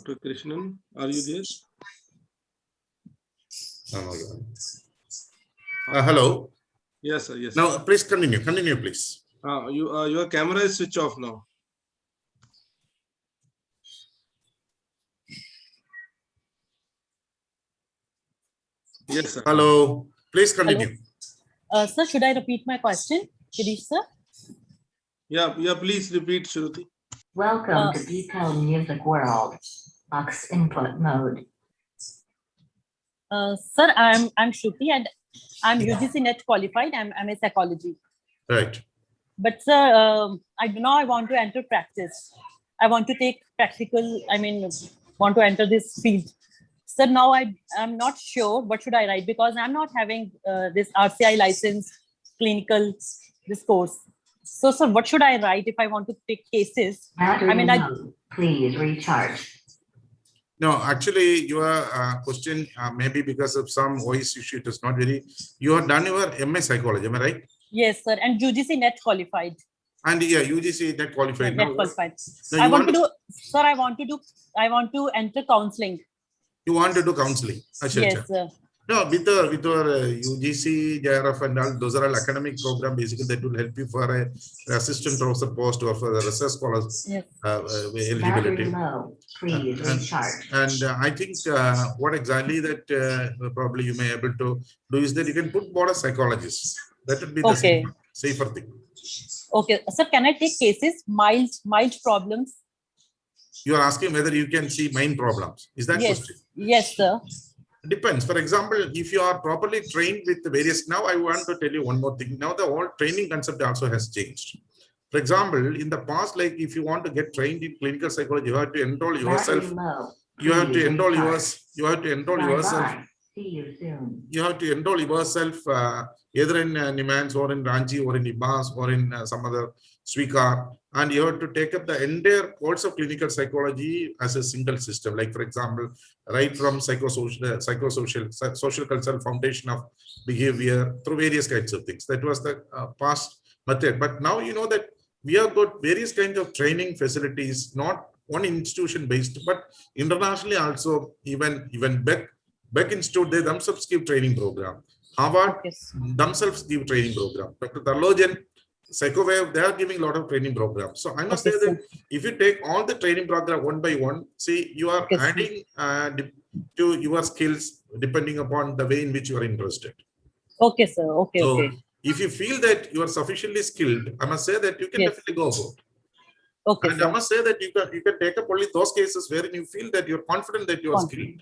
Dr. Krishnan, are you there? Hello. Yes, sir. Yes. Now, please continue. Continue, please. Your camera is switched off now. Yes, sir. Hello. Please continue. Sir, should I repeat my question, Girish sir? Yeah, please repeat, Shruti. Welcome to Detailed Music World. Box input mode. Sir, I'm Shruti and I'm UGC net qualified. I'm a psychology. Right. But sir, I want to enter practice. I want to take practical. Want to enter this field. Sir, now I'm not sure what should I write because I'm not having this RCI license, clinical, this course. So, sir, what should I write if I want to take cases? Please recharge. No, actually, your question maybe because of some voice issue, it is not very. You have done your MA psychology, am I right? Yes, sir, and UGC net qualified. And yeah, UGC net qualified. Net qualified. No, I want to enter counseling. You want to do counseling? Yes, sir. No, with your UGC, JRF and all, those are all academic program basically that will help you for a assistant professor post or for the research scholars eligibility. Please recharge. And I think what exactly that probably you may able to do is that you can put board a psychologist. That would be the safer thing. Okay, sir, can I take cases, mild problems? You are asking whether you can see mind problems. Is that question? Yes, sir. Depends. For example, if you are properly trained with the various, now I want to tell you one more thing. Now the whole training concept also has changed. For example, in the past, like if you want to get trained in clinical psychology, you have to enroll yourself. You have to enroll yourself. You have to enroll yourself either in Nimans or in Ranchi or in Ibas or in some other Swikar, and you have to take up the entire course of clinical psychology as a single system. Like for example, right from psychosocial, social cultural foundation of behavior through various kinds of things. That was the past method. But now you know that we have got various kinds of training facilities, not one institution based, but internationally also. Even Beck Institute, they themselves give training program. Harvard themselves give training program. Dr. Tarlojan, Psychowave, they are giving a lot of training programs. So I must say that if you take all the training program one by one, see, you are adding to your skills depending upon the way in which you are interested. Okay, sir. Okay, so if you feel that you are sufficiently skilled, I must say that you can definitely go for it. Okay, and sir. I must say that you can take up only those cases wherein you feel that you're confident that you are skilled.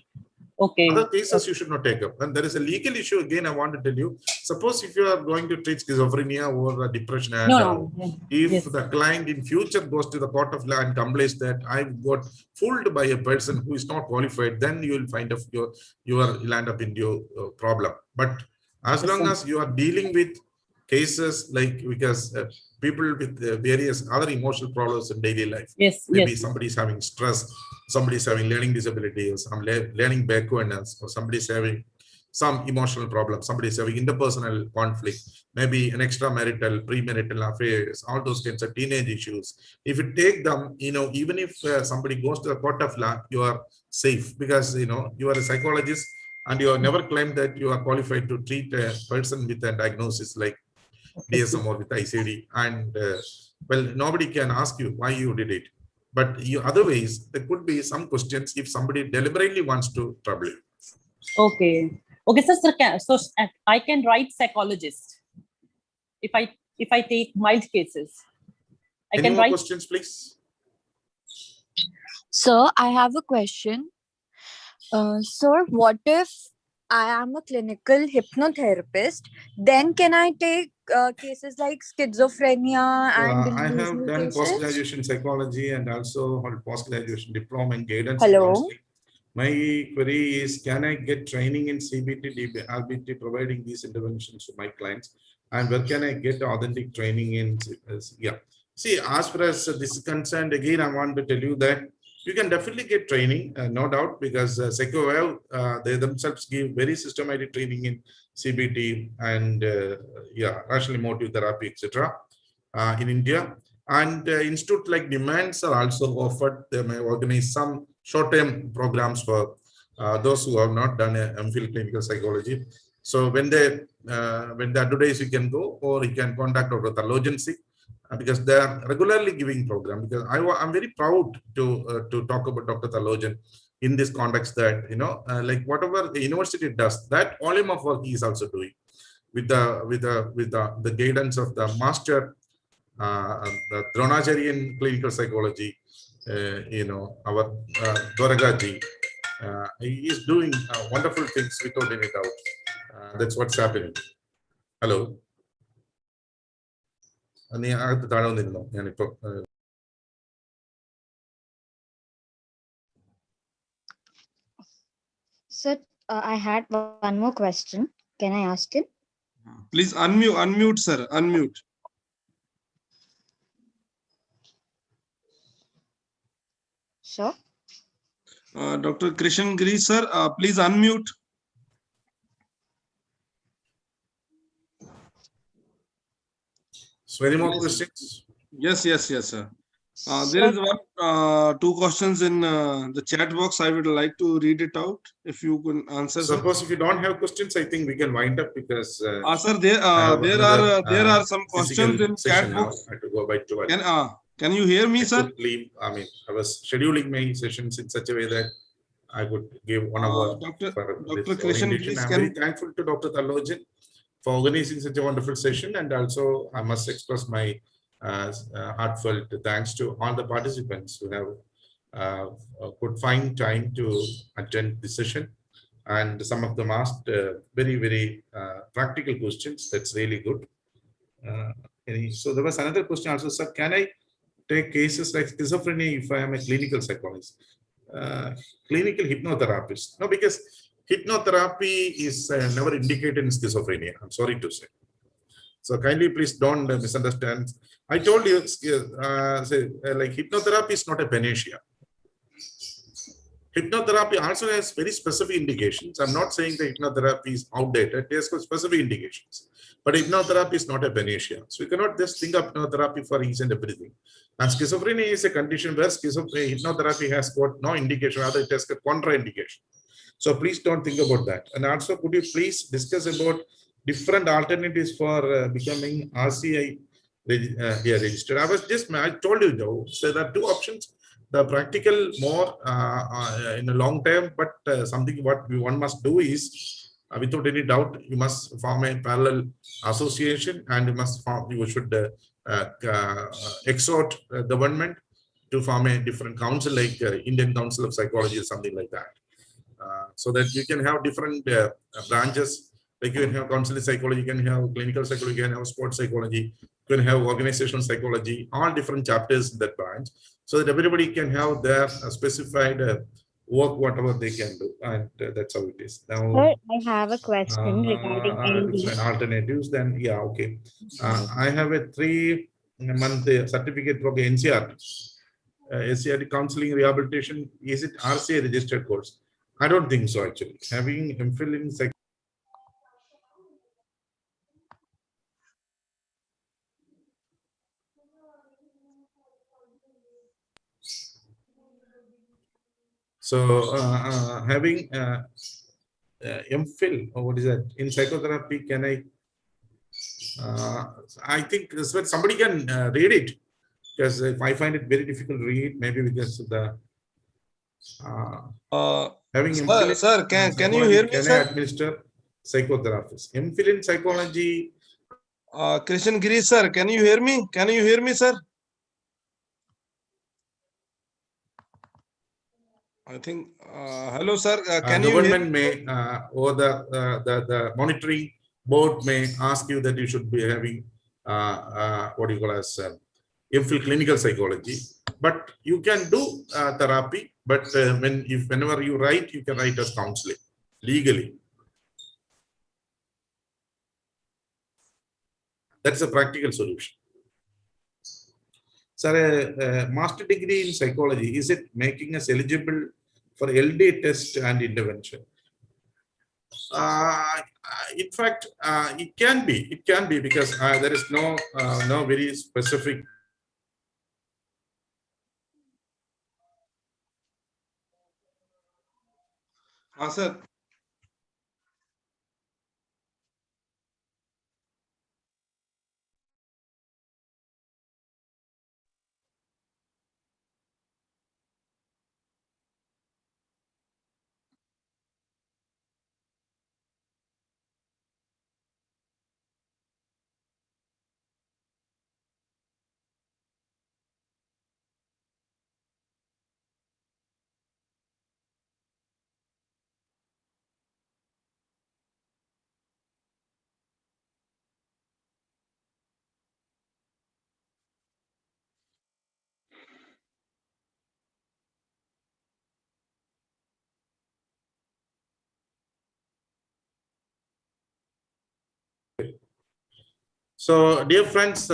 Okay. Other cases you should not take up. And there is a legal issue again. I want to tell you. Suppose if you are going to treat schizophrenia or depression, and if the client in future goes to the court of law and complains that I got fooled by a person who is not qualified, then you will find you will land up in your problem. But as long as you are dealing with cases like because people with various other emotional problems in daily life, maybe somebody is having stress, somebody is having learning disabilities, some learning backwardness, or somebody is having some emotional problems, somebody is having interpersonal conflict, maybe an extramarital, premarital affairs, all those kinds of teenage issues. If you take them, even if somebody goes to the court of law, you are safe because you are a psychologist and you have never claimed that you are qualified to treat a person with a diagnosis like DSM or with ICD, and well, nobody can ask you why you did it. But otherwise, there could be some questions if somebody deliberately wants to trouble you. Okay, sir. So I can write psychologist if I take mild cases. Any more questions, please? Sir, I have a question. Sir, what if I am a clinical hypnotherapist? Then can I take cases like schizophrenia and I have delusional done cases? post-graduation psychology and also post-graduation diploma in guidance. Hello. My query is, can I get training in CBT, RBT, providing these interventions to my clients? And where can I get authentic training in? See, as far as this is concerned, again, I want to tell you that you can definitely get training, no doubt, because Psychowave, they themselves give very systematic training in CBT and rational emotive therapy, etc. In India. And institute like Demands are also offered. They may organize some short-term programs for those who have not done a MPhil clinical psychology. So when they advertise, you can go, or you can contact Dr. Talojansi, because they are regularly giving program. Because I'm very proud to talk about Dr. Talojan in this context, that like whatever the university does, that volume of work he is also doing with the guidance of the master, the Dronacharyan clinical psychology, our Dwaragaji. He is doing wonderful things without any doubt. That's what's happening. Hello. നീ അകത്ത് താഴെ വന്നിരുന്നോ? ഞാനിപ്പോ Sir, I had one more question. Can I ask it? Please unmute, sir. Unmute. Sure. Dr. Krishan Giri, sir, please unmute. So any more questions? Yes, sir. There is two questions in the chat box. I would like to read it out. If you can answer. Suppose if you don't have questions, I think we can wind up, because sir, there are some questions in chat box. I have to go by 12. Can you hear me, sir? Leave. I mean, I was scheduling my sessions in such a way that I would give 1 hour for Dr. this Krishan, orientation. I'm very thankful to Dr. Talojan for organizing such a wonderful session, and also I must express my heartfelt thanks to all the participants who have could find time to attend the session, and some of them asked very, very practical questions. That's really good. So there was another question also, sir. Can I take cases like schizophrenia if I am a clinical psychologist? Clinical hypnotherapist? No, because hypnotherapy is never indicated in schizophrenia. I'm sorry to say. So kindly please don't misunderstand. I told you, like hypnotherapy is not a panacea. Hypnotherapy also has very specific indications. I'm not saying that hypnotherapy is outdated. It has specific indications. But hypnotherapy is not a panacea. So you cannot just think of hypnotherapy for each and everything. And schizophrenia is a condition where hypnotherapy has got no indication, rather it has got contraindication. So please don't think about that. And also, could you please discuss about different alternatives for becoming RCI registered? I told you though, so there are two options. The practical more in a long term, but something what one must do is, without any doubt, you must form a parallel association, and you should exhort government to form a different council, like Indian Council of Psychology or something like that, so that you can have different branches. Like you can have counseling psychology, you can have clinical psychology, you can have sports psychology, you can have organizational psychology, all different chapters in that branch, so that everybody can have their specified work, whatever they can do, and that's how it is. Now, Sir, I have a question regarding LD. Alternatives, then yeah, okay. I have a 3-month certificate from the NCRT. NCRT counseling rehabilitation. Is it RCA registered course? I don't think so, actually. Having MPhil in psychology. So having MPhil, or what is that, in psychotherapy, can I think somebody can read it, because if I find it very difficult to read, maybe because of the having MPhil. Sir, can you hear me, can sir? I administer psychotherapies? MPhil in psychology. Krishan Giri, sir, can you hear me? Can you hear me, sir? I think, hello, sir. Can you hear government may, or the monitoring board may ask you that you should be having what do you call as MPhil clinical psychology, but you can do therapy. But whenever you write, you can write as counseling legally. That's a practical solution. Sir, a master degree in psychology, is it making us eligible for LD test and intervention? In fact, it can be. It can be, because there is no very specific sir. So, dear friends,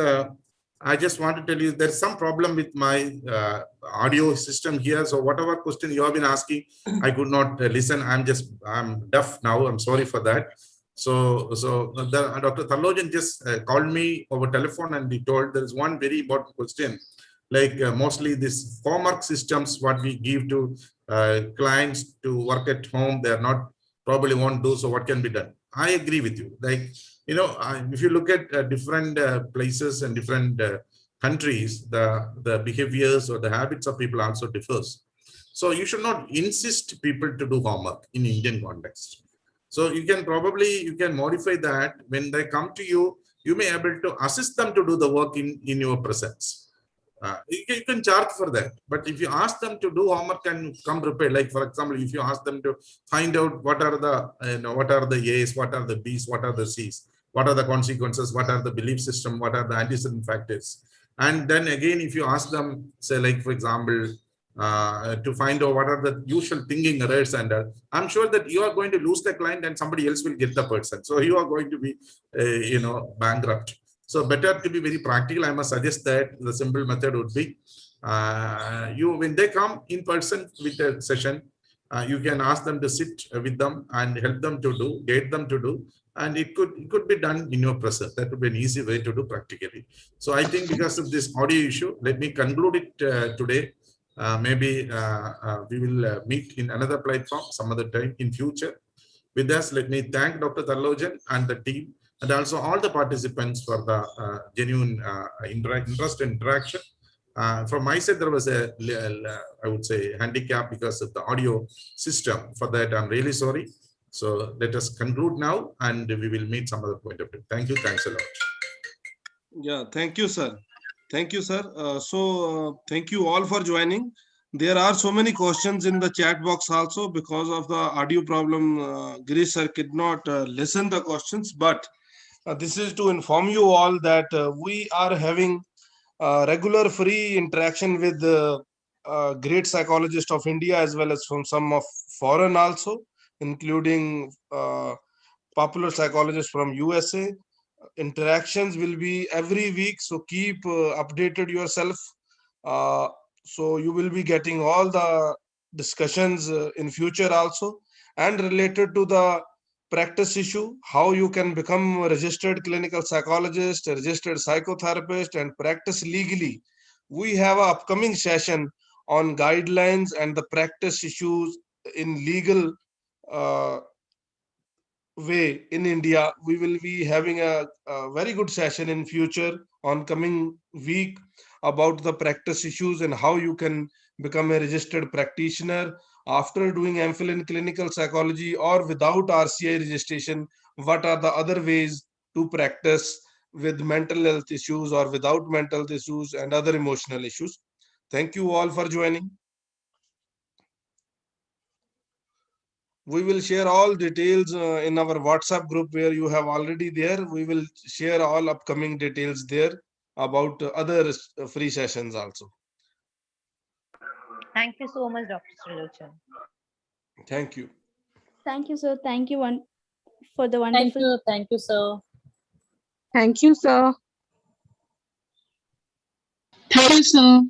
I just want to tell you there's some problem with my audio system here. So, whatever question you have been asking, I could not listen. I'm deaf now. I'm sorry for that. So Dr. Thallojan just called me over telephone and he told there is one very important question. Like mostly this homework systems, what we give to clients to work at home, they are not probably won't do. So, what can be done? I agree with you. Like, you know, if you look at different places and different countries, the behaviors or the habits of people also differs. So you should not insist people to do homework in Indian context. So you can modify that. When they come to you, you may able to assist them to do the work in your presence. You can charge for that, but if you ask them to do homework and come prepared, like for example, if you ask them to find out what are the what are the A's, what are the B's, what are the C's, what are the consequences, what are the belief system, what are the antecedent factors, and then again, if you ask them, say like for example, to find out what are the usual thinking errors, and I'm sure that you are going to lose the client and somebody else will get the person. So you are going to be, bankrupt. So better to be very practical. I must suggest that the simple method would be, when they come in person with a session, you can ask them to sit with them and help them to do, guide them to do, and it could be done in your presence. That would be an easy way to do practically. So I think because of this audio issue, let me conclude it today. Maybe we will meet in another platform some other time in future. With us, let me thank Dr. Thallojan and the team, and also all the participants for the genuine interest and interaction. From my side, there was I would say, handicap because of the audio system. For that, I'm really sorry. So let us conclude now, and we will meet some other point of time. Thank you. Thanks a lot. Yeah, thank you, sir. Thank you, sir. Thank you all for joining. There are so many questions in the chat box also. Because of the audio problem, Girish sir could not listen the questions, but this is to inform you all that we are having regular free interaction with great psychologists of India, as well as from some of foreign also, including popular psychologists from USA. Interactions will be every week, so keep updated yourself. So you will be getting all the discussions in future also, and related to the practice issue, how you can become a registered clinical psychologist, a registered psychotherapist, and practice legally. We have an upcoming session on guidelines and the practice issues in legal way in India. We will be having a very good session in future on coming week about the practice issues and how you can become a registered practitioner after doing MPhil in clinical psychology or without RCI registration. What are the other ways to practice with mental health issues or without mental health issues and other emotional issues? Thank you all for joining. We will share all details in our WhatsApp group where you have already there. We will share all upcoming details there about other free sessions also. Thank you so much, Dr. Thallojan. Thank you. Thank you, sir. Thank you for the wonderful. Thank you, sir. Thank you, sir. Thank you, sir.